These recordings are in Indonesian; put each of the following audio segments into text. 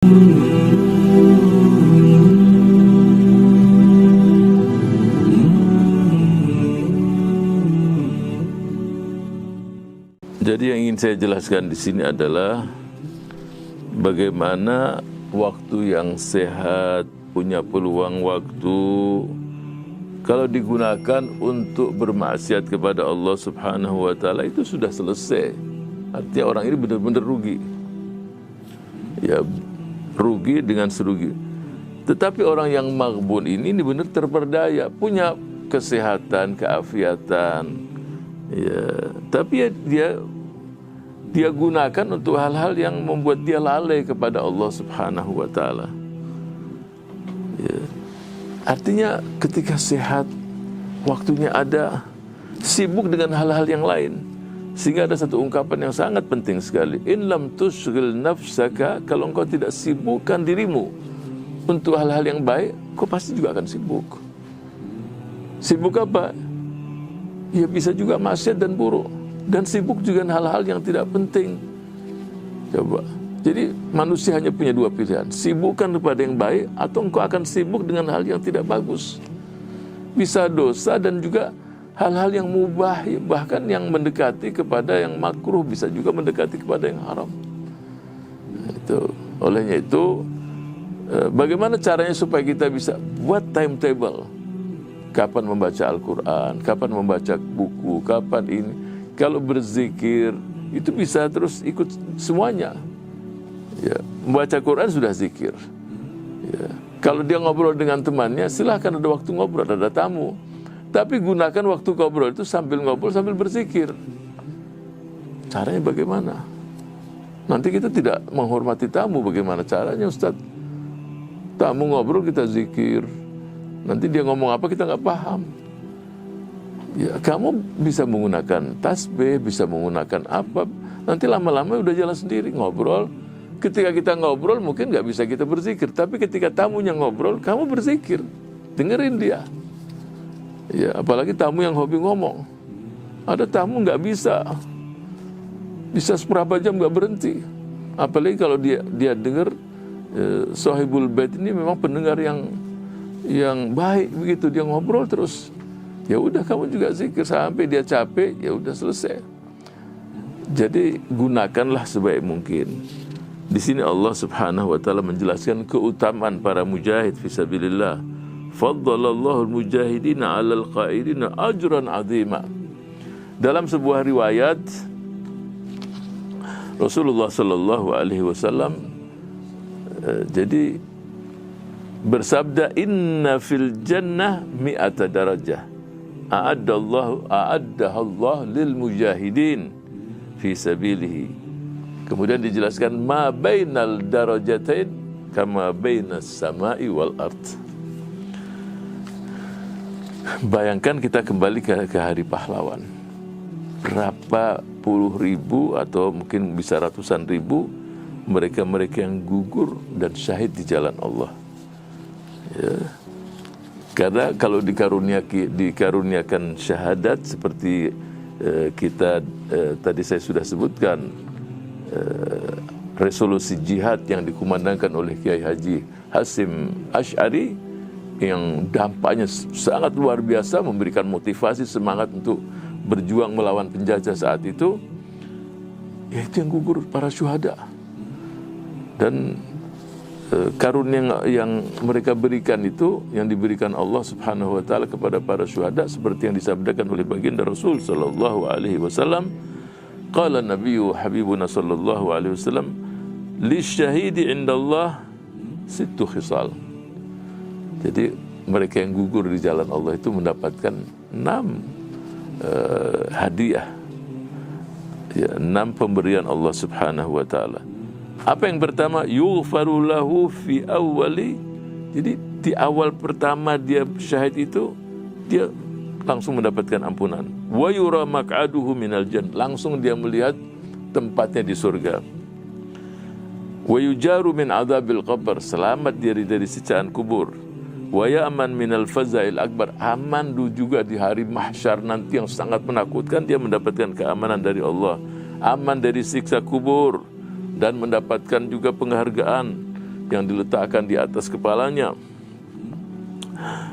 Jadi yang ingin saya jelaskan di sini adalah bagaimana waktu yang sehat, punya peluang waktu, kalau digunakan untuk bermaksiat kepada Allah Subhanahu wa Ta'ala itu sudah selesai. Artinya orang ini benar-benar rugi. Ya, rugi dengan serugi. Tetapi orang yang maghbun ini benar terperdaya, punya kesehatan, keafiatan. Ya, tapi dia gunakan untuk hal-hal yang membuat dia lalai kepada Allah Subhanahu wa Ta'ala. Ya. Artinya ketika sehat, waktunya ada, sibuk dengan hal-hal yang lain. Sehingga ada satu ungkapan yang sangat penting sekali. In lam tushghil nafsaka, kalau engkau tidak sibukkan dirimu untuk hal-hal yang baik, kau pasti juga akan sibuk. Sibuk apa? Ya bisa juga maksiat dan buruk. Dan sibuk juga dengan hal-hal yang tidak penting. Coba. Jadi manusia hanya punya dua pilihan. Sibukkan kepada yang baik atau engkau akan sibuk dengan hal yang tidak bagus. Bisa dosa dan juga hal-hal yang mubah, bahkan yang mendekati kepada yang makruh, bisa juga mendekati kepada yang haram. Itu. Olehnya itu, bagaimana caranya supaya kita bisa buat timetable? Kapan membaca Al-Quran, kapan membaca buku, kapan ini. Kalau berzikir, itu bisa terus ikut semuanya. Ya, membaca Quran sudah zikir. Ya. Kalau dia ngobrol dengan temannya, silahkan ada waktu ngobrol, ada tamu. Tapi gunakan waktu ngobrol itu sambil ngobrol, sambil berzikir. Caranya bagaimana? Nanti kita tidak menghormati tamu, bagaimana caranya Ustaz? Tamu ngobrol, kita zikir. Nanti dia ngomong apa, kita nggak paham. Ya, kamu bisa menggunakan tasbih, bisa menggunakan apa. Nanti lama-lama udah jalan sendiri, ngobrol. Ketika kita ngobrol mungkin nggak bisa kita berzikir, tapi ketika tamunya ngobrol, kamu berzikir, dengerin dia. Ya, apalagi tamu yang hobi ngomong. Ada tamu nggak bisa seberapa jam nggak berhenti. Apalagi kalau dia dengar Sohibul Bait ini memang pendengar yang baik begitu, dia ngobrol terus. Ya udah, kamu juga zikir sampai dia capek, ya udah selesai. Jadi gunakanlah sebaik mungkin. Di sini Allah Subhanahu wa Ta'ala menjelaskan keutamaan para mujahid fisabilillah. Faddalallahu al-mujahidina 'alal qa'idina ajran 'azima. Dalam sebuah riwayat Rasulullah sallallahu alaihi wasallam jadi bersabda, inna fil jannah mi'ata darajah a'addahallahu lil mujahidin fi sabilihi. Kemudian dijelaskan ma bainal darajatain kama bainas sama'i wal ard. Bayangkan kita kembali ke hari pahlawan. Berapa puluh ribu atau mungkin bisa ratusan ribu mereka-mereka yang gugur dan syahid di jalan Allah. Ya. Karena kalau dikaruniakan syahadat seperti kita tadi saya sudah sebutkan, resolusi jihad yang dikumandangkan oleh Kiai Haji Hasyim Asy'ari yang dampaknya sangat luar biasa, memberikan motivasi semangat untuk berjuang melawan penjajah saat itu, yaitu yang gugur para syuhada. Dan karunia yang mereka berikan itu, yang diberikan Allah Subhanahu wa Ta'ala kepada para syuhada, seperti yang disabdakan oleh baginda Rasul sallallahu alaihi wasallam, qala nabiyyu habibuna sallallahu alaihi wasallam, lisyahidi indallah sittu khisal. Jadi mereka yang gugur di jalan Allah itu mendapatkan 6 hadiah, ya, 6 pemberian Allah Subhanahu wa Ta'ala. Apa yang pertama? Yughfaru lahu fi awwali. Jadi di awal pertama dia syahid itu, dia langsung mendapatkan ampunan. Wa yura maq'aduhu minal jannah, langsung dia melihat tempatnya di surga. Wa yujaru min adzabil qabr, selamat dari siksaan kubur. Wa ya'man minal fazail akbar, aman juga di hari mahsyar nanti yang sangat menakutkan, dia mendapatkan keamanan dari Allah. Aman dari siksa kubur dan mendapatkan juga penghargaan yang diletakkan di atas kepalanya.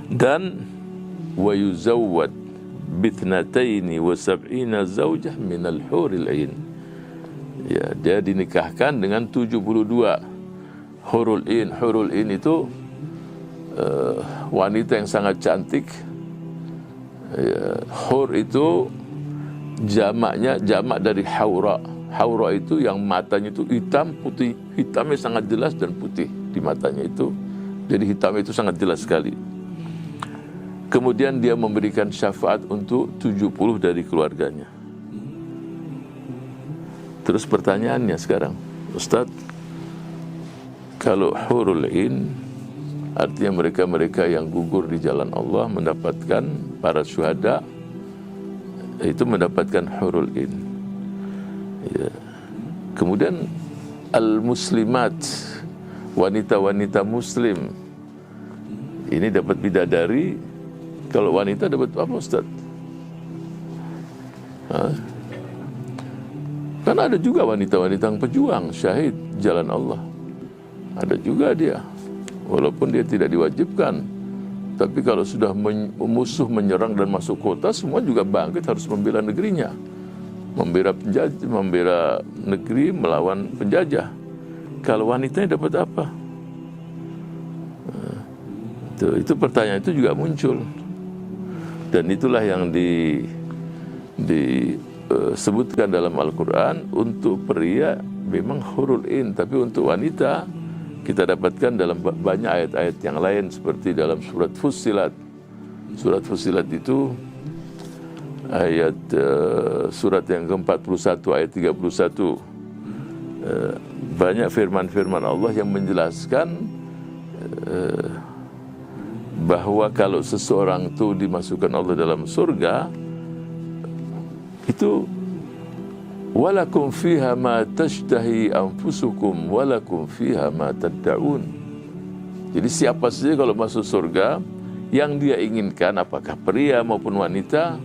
Dan wa yuzawwad bithnataini wa sab'ina zawjah minal huril ain. Ya, dia dinikahkan dengan 72 hurul in. Hurul in itu wanita yang sangat cantik. Ya, hur itu jamak dari haura. Haura itu yang matanya itu hitam putih, hitamnya sangat jelas dan putih di matanya itu. Jadi hitamnya itu sangat jelas sekali. Kemudian dia memberikan syafaat untuk 70 dari keluarganya. Terus pertanyaannya sekarang, Ustaz, kalau hurul in artinya mereka-mereka yang gugur di jalan Allah mendapatkan para syuhada, itu mendapatkan hurul in. Ya. Kemudian al-muslimat, wanita-wanita muslim, ini dapat bidadari. Kalau wanita dapat apa, Ustaz? Kan ada juga wanita-wanita yang pejuang, syahid jalan Allah. Ada juga dia, walaupun dia tidak diwajibkan. Tapi kalau sudah musuh menyerang dan masuk kota, semua juga bangkit harus membela negerinya, membela penjajah, membela negeri melawan penjajah. Kalau wanitanya dapat apa? Itu pertanyaan itu juga muncul. Dan itulah yang disebutkan dalam Al-Quran. Untuk pria memang hurul in, tapi untuk wanita kita dapatkan dalam banyak ayat-ayat yang lain, seperti dalam surat Fussilat. Surat Fussilat itu ayat surat yang ke-41 ayat 31. Banyak firman-firman Allah yang menjelaskan bahwa kalau seseorang itu dimasukkan Allah dalam surga, itu walakum fiha ma tashtahi anfusukum walakum fiha ma tad'un. Jadi siapa saja kalau masuk surga, yang dia inginkan, apakah pria maupun wanita,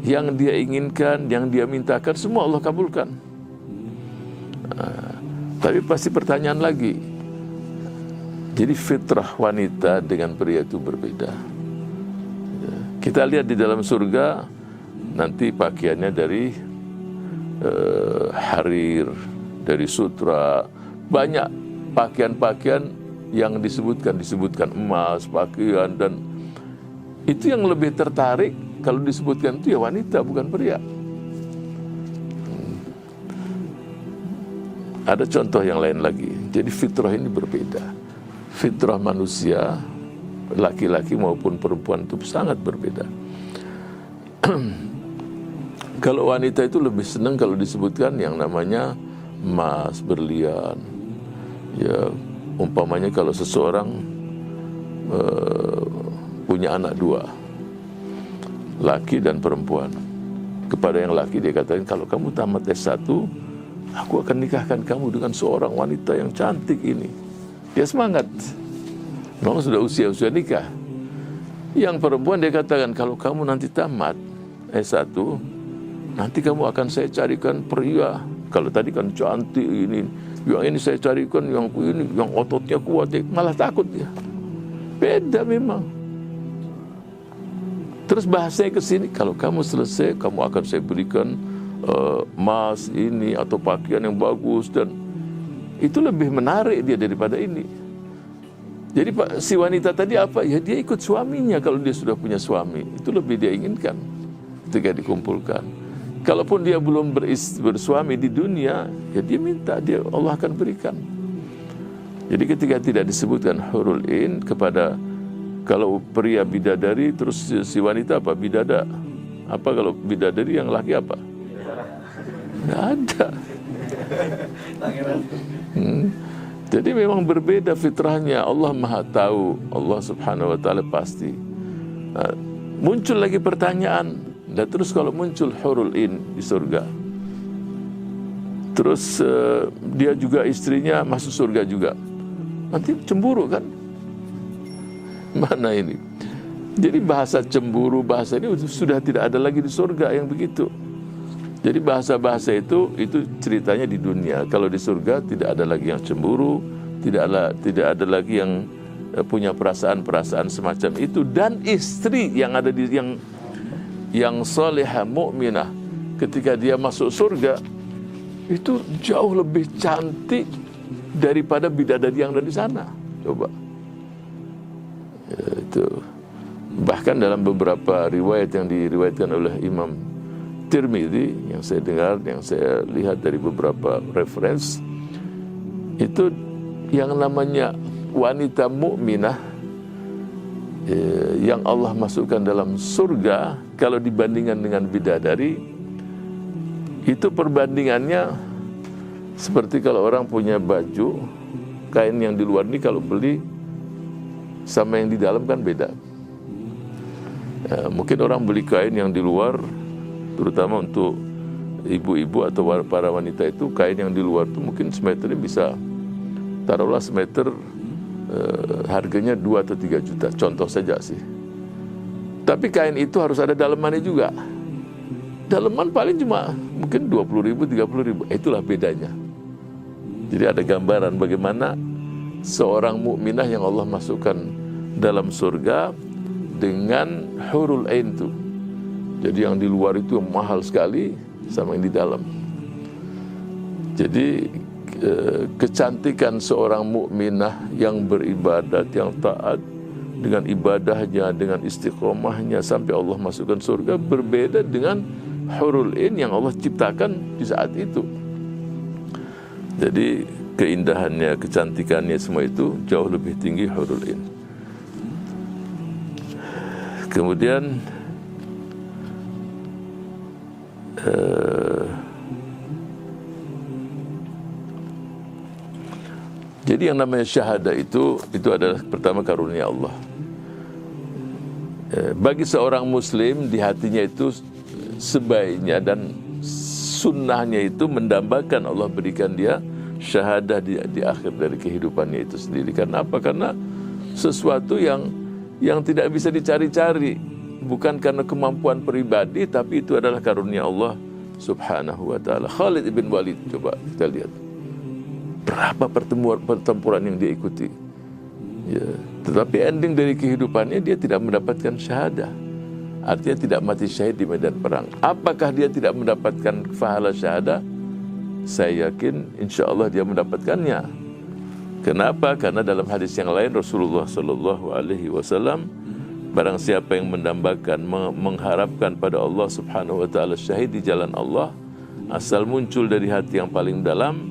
yang dia inginkan, yang dia mintakan, semua Allah kabulkan. Tapi pasti pertanyaan lagi. Jadi fitrah wanita dengan pria itu berbeda. Kita lihat di dalam surga, nanti pakaiannya dari harir, dari sutra, banyak pakaian-pakaian yang disebutkan emas, pakaian, dan itu yang lebih tertarik kalau disebutkan itu ya wanita, bukan pria. Ada contoh yang lain lagi. Jadi fitrah ini berbeda. Fitrah manusia, laki-laki maupun perempuan itu sangat berbeda. Kalau wanita itu lebih senang kalau disebutkan yang namanya emas, berlian. Ya, umpamanya kalau seseorang punya anak dua, laki dan perempuan. Kepada yang laki dia katakan, kalau kamu tamat S1, aku akan nikahkan kamu dengan seorang wanita yang cantik ini. Dia semangat, memang sudah usia nikah. Yang perempuan dia katakan, kalau kamu nanti tamat S1, nanti kamu akan saya carikan pria. Kalau tadi kan cantik ini, yang ini saya carikan yang ini, yang ototnya kuat, malah takut dia. Beda memang. Terus bahasanya ke sini, kalau kamu selesai, kamu akan saya berikan emas ini atau pakaian yang bagus, dan itu lebih menarik dia daripada ini. Jadi si wanita tadi apa? Ya dia ikut suaminya kalau dia sudah punya suami. Itu lebih dia inginkan ketika dikumpulkan. Kalaupun dia belum bersuami di dunia, ya dia minta, Allah akan berikan. Jadi ketika tidak disebutkan hurul in kepada, kalau pria bidadari, terus si wanita apa? Bidada. Apa kalau bidadari yang laki apa? Nggak ada. Jadi memang berbeda fitrahnya. Allah Maha tahu, Allah Subhanahu wa taala pasti. Muncul lagi pertanyaan, dan terus kalau muncul hurul in di surga, terus dia juga istrinya masuk surga juga, nanti cemburu kan? Mana ini? Jadi bahasa cemburu, bahasa ini sudah tidak ada lagi di surga yang begitu. Jadi bahasa-bahasa itu ceritanya di dunia. Kalau di surga tidak ada lagi yang cemburu, tidak ada lagi yang punya perasaan-perasaan semacam itu. Dan istri yang ada di yang salihah mukminah ketika dia masuk surga itu jauh lebih cantik daripada bidadari yang ada di sana. Coba. Itu bahkan dalam beberapa riwayat yang diriwayatkan oleh Imam Tirmidzi yang saya dengar, yang saya lihat dari beberapa reference, itu yang namanya wanita mukminah yang Allah masukkan dalam surga, kalau dibandingkan dengan bidadari, itu perbandingannya seperti kalau orang punya baju, kain yang di luar ini kalau beli sama yang di dalam kan beda. Mungkin orang beli kain yang di luar, terutama untuk ibu-ibu atau para wanita itu, kain yang di luar itu mungkin semeternya bisa, taruhlah semeter harganya 2 atau 3 juta, contoh saja sih. Tapi kain itu harus ada dalemannya juga. Daleman paling cuma mungkin 20.000, 30.000, itulah bedanya. Jadi ada gambaran bagaimana seorang mukminah yang Allah masukkan dalam surga dengan hurul ain itu. Jadi yang di luar itu mahal sekali sama yang di dalam. Jadi kecantikan seorang mukminah yang beribadat, yang taat dengan ibadahnya, dengan istiqomahnya sampai Allah masukkan surga, berbeda dengan hurul ain yang Allah ciptakan di saat itu. Jadi keindahannya, kecantikannya semua itu jauh lebih tinggi hurul ain. Kemudian jadi yang namanya syahadah itu adalah pertama karunia Allah. Bagi seorang muslim di hatinya itu sebaiknya dan sunnahnya itu mendambakan Allah berikan dia syahadah di akhir dari kehidupannya itu sendiri. Karena apa? Karena sesuatu yang tidak bisa dicari-cari, bukan karena kemampuan pribadi, tapi itu adalah karunia Allah Subhanahu wa taala. Khalid ibn Walid, coba kita lihat berapa pertempuran yang dia ikuti. Ya, tetapi ending dari kehidupannya dia tidak mendapatkan syahadah. Artinya tidak mati syahid di medan perang. Apakah dia tidak mendapatkan pahala syahadah? Saya yakin insya Allah dia mendapatkannya. Kenapa? Karena dalam hadis yang lain Rasulullah Sallallahu Alaihi Wasallam, barang siapa yang mendambakan, mengharapkan pada Allah Subhanahu Wa Taala syahid di jalan Allah, asal muncul dari hati yang paling dalam,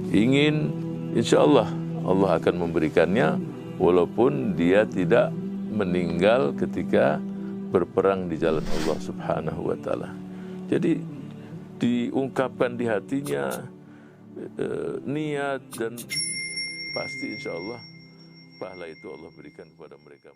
ingin, insya Allah Allah akan memberikannya, walaupun dia tidak meninggal ketika berperang di jalan Allah Subhanahu Wa Taala. Jadi diungkapkan di hatinya niat, dan pasti insya Allah pahala itu Allah berikan kepada mereka.